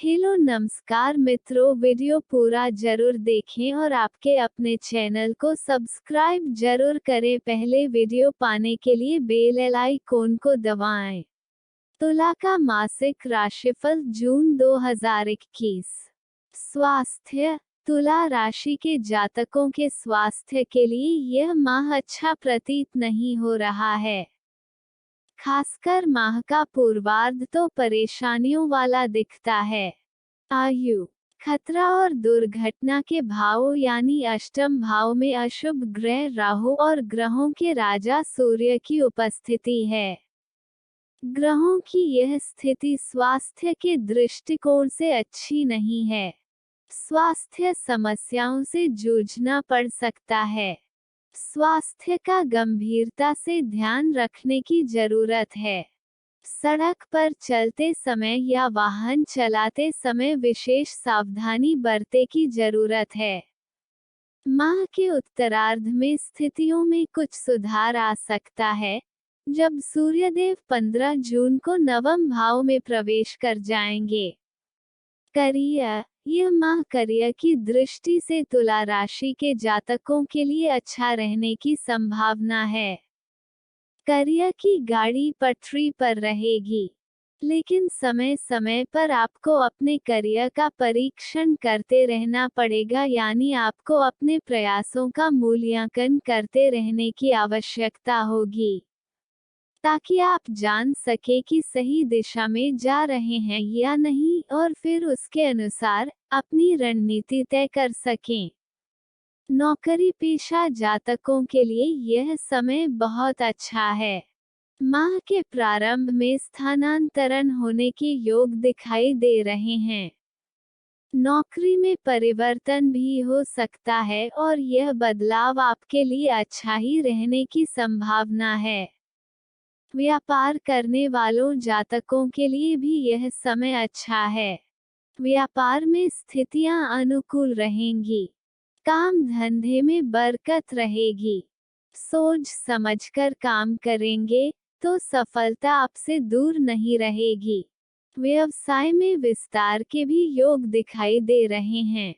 Hello नमस्कार मित्रों, video पूरा जरूर देखें और आपके अपने चैनल को सब्सक्राइब जरूर करें। पहले वीडियो पाने के लिए बेल आइकॉन को दबाएं। तुला का मासिक राशिफल जून 2021। स्वास्थ्य। तुला राशि के जातकों के स्वास्थ्य के लिए यह माह अच्छा प्रतीत नहीं हो रहा है। खासकर माह का पूर्वार्ध तो परेशानियों वाला दिखता है। आयु। खतरा और दुर्घटना के भाव यानी अष्टम भाव में अशुभ ग्रह राहु और ग्रहों के राजा सूर्य की उपस्थिति है। ग्रहों की यह स्थिति स्वास्थ्य के दृष्टिकोण से अच्छी नहीं है। स्वास्थ्य समस्याओं से जूझना पड़ सकता है। स्वास्थ्य का गंभीरता से ध्यान रखने की जरूरत है। सड़क पर चलते समय या वाहन चलाते समय विशेष सावधानी बरते की जरूरत है। माह के उत्तरार्ध में स्थितियों में कुछ सुधार आ सकता है, जब सूर्यदेव 15 जून को नवम भाव में प्रवेश कर जाएंगे। करियर। यह माह करियर की दृष्टि से तुला राशि के जातकों के लिए अच्छा रहने की संभावना है। करियर की गाड़ी पटरी पर रहेगी, लेकिन समय समय पर आपको अपने करियर का परीक्षण करते रहना पड़ेगा, यानी आपको अपने प्रयासों का मूल्यांकन करते रहने की आवश्यकता होगी, ताकि आप जान सके कि सही दिशा में जा रहे हैं या नहीं और फिर उसके अनुसार अपनी रणनीति तय कर सकें। नौकरी पेशा जातकों के लिए यह समय बहुत अच्छा है। माह के प्रारंभ में स्थानांतरण होने के योग दिखाई दे रहे हैं। नौकरी में परिवर्तन भी हो सकता है और यह बदलाव आपके लिए अच्छा ही रहने की संभावना है। व्यापार करने वालों जातकों के लिए भी यह समय अच्छा है। व्यापार में स्थितियां अनुकूल रहेंगी। काम धंधे में बरकत रहेगी। सोच समझकर काम करेंगे तो सफलता आपसे दूर नहीं रहेगी। व्यवसाय में विस्तार के भी योग दिखाई दे रहे हैं।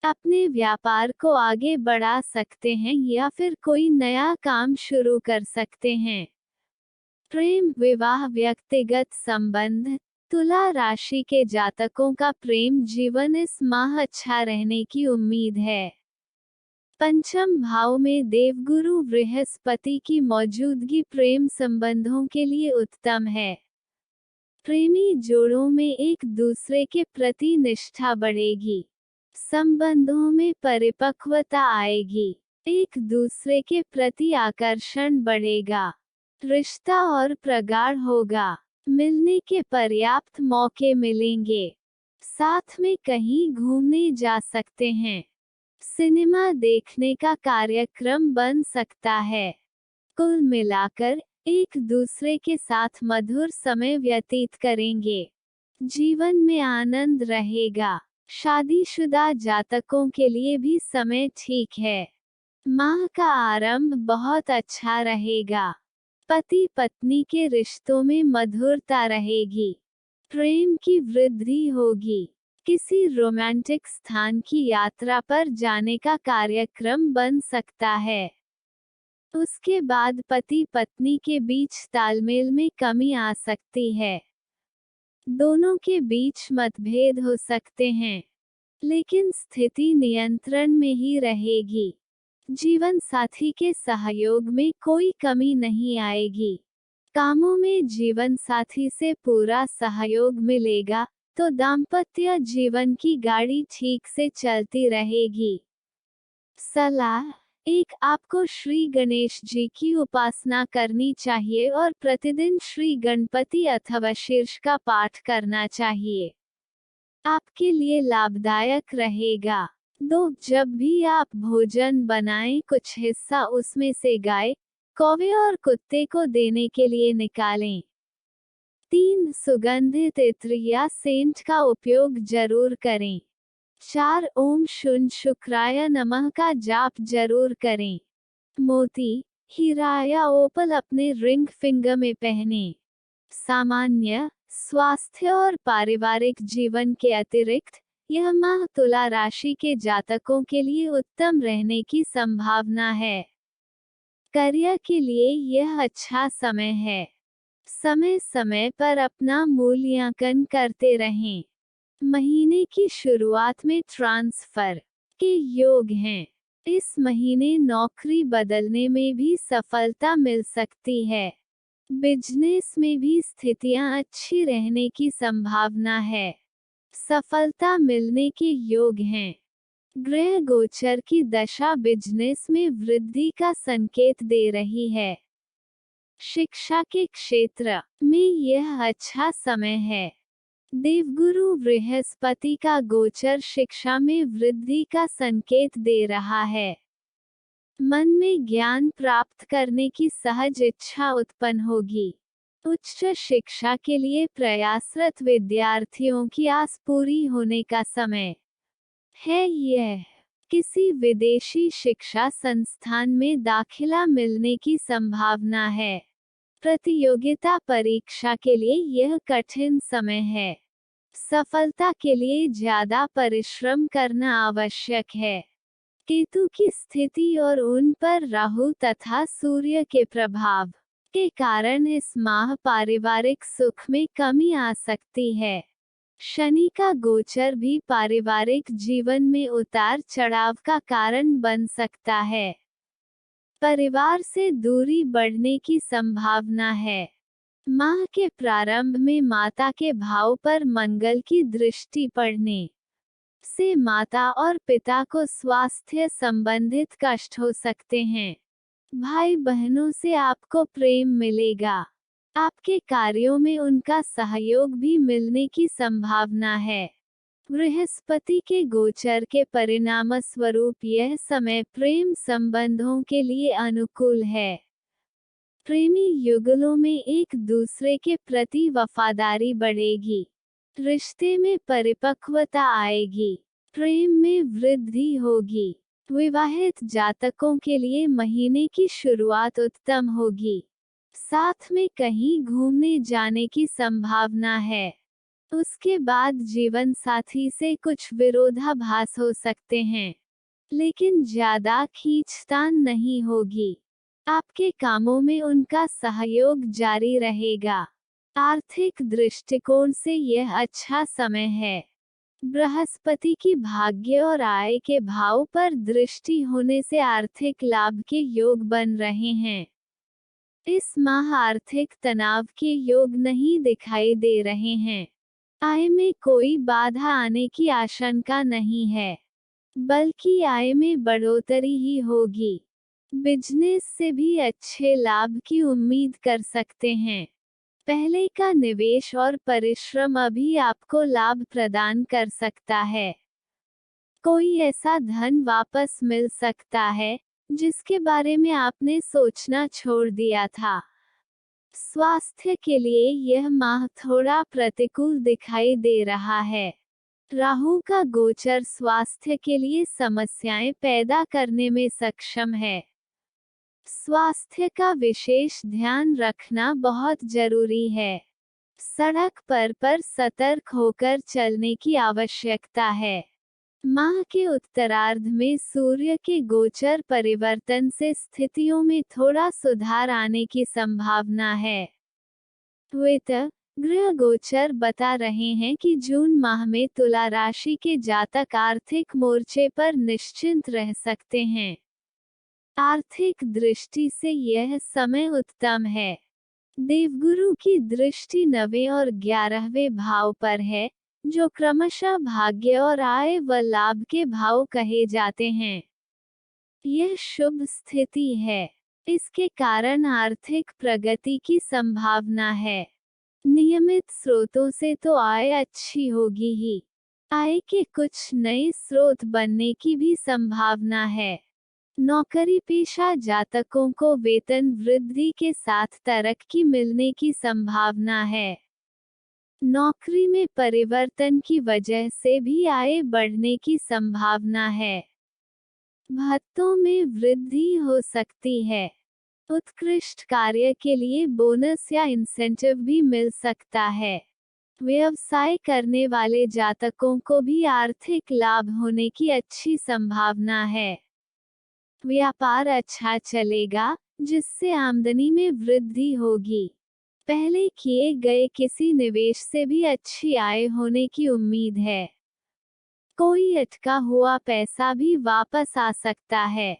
अपने व्यापार को आगे बढ़ा सकते हैं या फिर कोई नया काम शुरू कर सकते हैं। प्रेम विवाह व्यक्तिगत संबंध। तुला राशि के जातकों का प्रेम जीवन इस माह अच्छा रहने की उम्मीद है। पंचम भाव में देवगुरु बृहस्पति की मौजूदगी प्रेम संबंधों के लिए उत्तम है। प्रेमी जोड़ों में एक दूसरे के प्रति निष्ठा बढ़ेगी। संबंधों में परिपक्वता आएगी। एक दूसरे के प्रति आकर्षण बढ़ेगा। रिश्ता और प्रगाढ़ होगा। मिलने के पर्याप्त मौके मिलेंगे। साथ में कहीं घूमने जा सकते हैं। सिनेमा देखने का कार्यक्रम बन सकता है। कुल मिलाकर एक दूसरे के साथ मधुर समय व्यतीत करेंगे। जीवन में आनंद रहेगा। शादीशुदा जातकों के लिए भी समय ठीक है। माह का आरंभ बहुत अच्छा रहेगा। पति पत्नी के रिश्तों में मधुरता रहेगी। प्रेम की वृद्धि होगी। किसी रोमांटिक स्थान की यात्रा पर जाने का कार्यक्रम बन सकता है। उसके बाद पति पत्नी के बीच तालमेल में कमी आ सकती है। दोनों के बीच मतभेद हो सकते हैं, लेकिन स्थिति नियंत्रण में ही रहेगी। जीवन साथी के सहयोग में कोई कमी नहीं आएगी। कामों में जीवन साथी से पूरा सहयोग मिलेगा, तो दाम्पत्य जीवन की गाड़ी ठीक से चलती रहेगी। सलाह। एक, आपको श्री गणेश जी की उपासना करनी चाहिए और प्रतिदिन श्री गणपति अथवा शीर्ष का पाठ करना चाहिए। आपके लिए लाभदायक रहेगा। 2, जब भी आप भोजन बनाएं, कुछ हिस्सा उसमें से गाय, कौवे और कुत्ते को देने के लिए निकालें। 3, सुगंधित इत्र या सेंट का उपयोग जरूर करें। 4, ओम शुन शुक्राय नमः का जाप जरूर करें। मोती, हीरा या ओपल अपने रिंग फिंगर में पहने। सामान्य स्वास्थ्य और पारिवारिक जीवन के अतिरिक्त यह माह तुला राशि के जातकों के लिए उत्तम रहने की संभावना है। करियर के लिए यह अच्छा समय है। समय समय पर अपना मूल्यांकन करते रहें। महीने की शुरुआत में ट्रांसफर के योग हैं। इस महीने नौकरी बदलने में भी सफलता मिल सकती है। बिजनेस में भी स्थितियां अच्छी रहने की संभावना है। सफलता मिलने के योग हैं। ग्रह गोचर की दशा बिजनेस में वृद्धि का संकेत दे रही है। शिक्षा के क्षेत्र में यह अच्छा समय है। देवगुरु बृहस्पति का गोचर शिक्षा में वृद्धि का संकेत दे रहा है। मन में ज्ञान प्राप्त करने की सहज इच्छा उत्पन्न होगी। उच्च शिक्षा के लिए प्रयासरत विद्यार्थियों की आस पूरी होने का समय है। यह किसी विदेशी शिक्षा संस्थान में दाखिला मिलने की संभावना है। प्रतियोगिता परीक्षा के लिए यह कठिन समय है। सफलता के लिए ज्यादा परिश्रम करना आवश्यक है। केतु की स्थिति और उन पर राहु तथा सूर्य के प्रभाव के कारण इस माह पारिवारिक सुख में कमी आ सकती है। शनि का गोचर भी पारिवारिक जीवन में उतार चढ़ाव का कारण बन सकता है। परिवार से दूरी बढ़ने की संभावना है। माह के प्रारंभ में माता के भाव पर मंगल की दृष्टि पड़ने से माता और पिता को स्वास्थ्य संबंधित कष्ट हो सकते हैं। भाई बहनों से आपको प्रेम मिलेगा। आपके कार्यों में उनका सहयोग भी मिलने की संभावना है। बृहस्पति के गोचर के परिणामस्वरूप यह समय प्रेम संबंधों के लिए अनुकूल है। प्रेमी युगलों में एक दूसरे के प्रति वफादारी बढ़ेगी। रिश्ते में परिपक्वता आएगी। प्रेम में वृद्धि होगी। विवाहित जातकों के लिए महीने की शुरुआत उत्तम होगी। साथ में कहीं घूमने जाने की संभावना है। उसके बाद जीवन साथी से कुछ विरोधाभास हो सकते हैं, लेकिन ज्यादा खींचतान नहीं होगी। आपके कामों में उनका सहयोग जारी रहेगा। आर्थिक दृष्टिकोण से यह अच्छा समय है। बृहस्पति की भाग्य और आय के भाव पर दृष्टि होने से आर्थिक लाभ के योग बन रहे हैं। इस माह आर्थिक तनाव के योग नहीं दिखाई दे रहे हैं। आय में कोई बाधा आने की आशंका नहीं है, बल्कि आय में बढ़ोतरी ही होगी। बिजनेस से भी अच्छे लाभ की उम्मीद कर सकते हैं। पहले का निवेश और परिश्रम अभी आपको लाभ प्रदान कर सकता है। कोई ऐसा धन वापस मिल सकता है जिसके बारे में आपने सोचना छोड़ दिया था। स्वास्थ्य के लिए यह माह थोड़ा प्रतिकूल दिखाई दे रहा है। राहु का गोचर स्वास्थ्य के लिए समस्याएं पैदा करने में सक्षम है। स्वास्थ्य का विशेष ध्यान रखना बहुत जरूरी है। सड़क पर सतर्क होकर चलने की आवश्यकता है। माह के उत्तरार्ध में सूर्य के गोचर परिवर्तन से स्थितियों में थोड़ा सुधार आने की संभावना है। वित्त ग्रह गोचर बता रहे हैं कि जून माह में तुला राशि के जातक आर्थिक मोर्चे पर निश्चिंत रह सकते हैं। आर्थिक दृष्टि से यह समय उत्तम है। देवगुरु की दृष्टि 9वें और 11वें भाव पर है, जो क्रमशः भाग्य और आय व लाभ के भाव कहे जाते हैं। यह शुभ स्थिति है। इसके कारण आर्थिक प्रगति की संभावना है। नियमित स्रोतों से तो आय अच्छी होगी ही। आय के कुछ नए स्रोत बनने की भी संभावना है। नौकरी पेशा जातकों को वेतन वृद्धि के साथ तरक्की मिलने की संभावना है। नौकरी में परिवर्तन की वजह से भी आय बढ़ने की संभावना है। भत्तों में वृद्धि हो सकती है। उत्कृष्ट कार्य के लिए बोनस या इंसेंटिव भी मिल सकता है। व्यवसाय करने वाले जातकों को भी आर्थिक लाभ होने की अच्छी संभावना है। व्यापार अच्छा चलेगा, जिससे आमदनी में वृद्धि होगी। पहले किए गए किसी निवेश से भी अच्छी आय होने की उम्मीद है। कोई अटका हुआ पैसा भी वापस आ सकता है।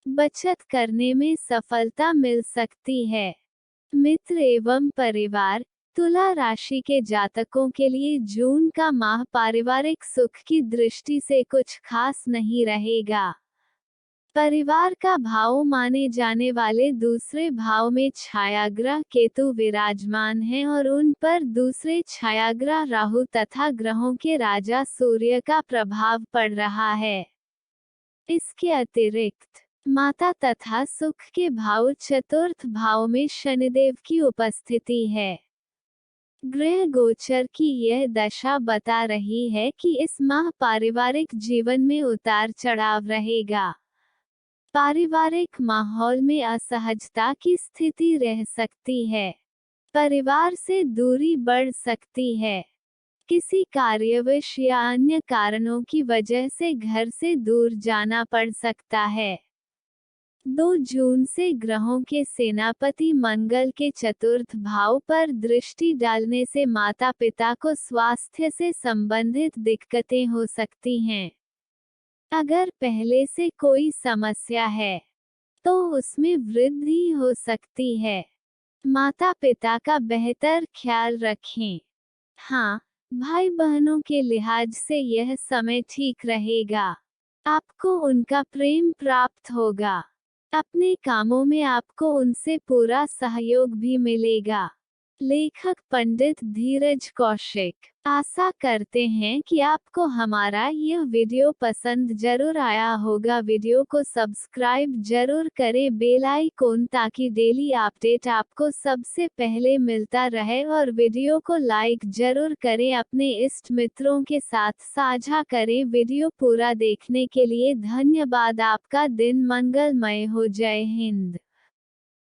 बचत करने में सफलता मिल सकती है। मित्र एवं परिवार, तुला राशि के जातकों के लिए जून का माह पारिवारिक सुख की दृष्टि से कुछ खास नहीं रहेगा। परिवार का भाव माने जाने वाले दूसरे भाव में छायाग्रह केतु विराजमान हैं और उन पर दूसरे छायाग्रह राहु तथा ग्रहों के राजा सूर्य का प्रभाव पड़ रहा है। इसके अतिरिक्त माता तथा सुख के भाव चतुर्थ भाव में शनिदेव की उपस्थिति है। ग्रह गोचर की यह दशा बता रही है कि इस माह पारिवारिक जीवन में उतार चढ़ाव रहेगा। पारिवारिक माहौल में असहजता की स्थिति रह सकती है। परिवार से दूरी बढ़ सकती है। किसी कार्यवश या अन्य कारणों की वजह से घर से दूर जाना पड़ सकता है। 2 जून से ग्रहों के सेनापति मंगल के चतुर्थ भाव पर दृष्टि डालने से माता पिता को स्वास्थ्य से संबंधित दिक्कतें हो सकती हैं। अगर पहले से कोई समस्या है, तो उसमें वृद्धि हो सकती है। माता पिता का बेहतर ख्याल रखें। हाँ, भाई बहनों के लिहाज से यह समय ठीक रहेगा। आपको उनका प्रेम प्राप्त होगा। अपने कामों में आपको उनसे पूरा सहयोग भी मिलेगा। लेखक पंडित धीरज कौशिक। आशा करते हैं कि आपको हमारा यह वीडियो पसंद जरूर आया होगा। वीडियो को सब्सक्राइब जरूर करें, बेल आइकॉन, ताकि डेली अपडेट आपको सबसे पहले मिलता रहे, और वीडियो को लाइक जरूर करें। अपने इष्ट मित्रों के साथ साझा करें। वीडियो पूरा देखने के लिए धन्यवाद। आपका दिन मंगलमय हो। जय हिंद।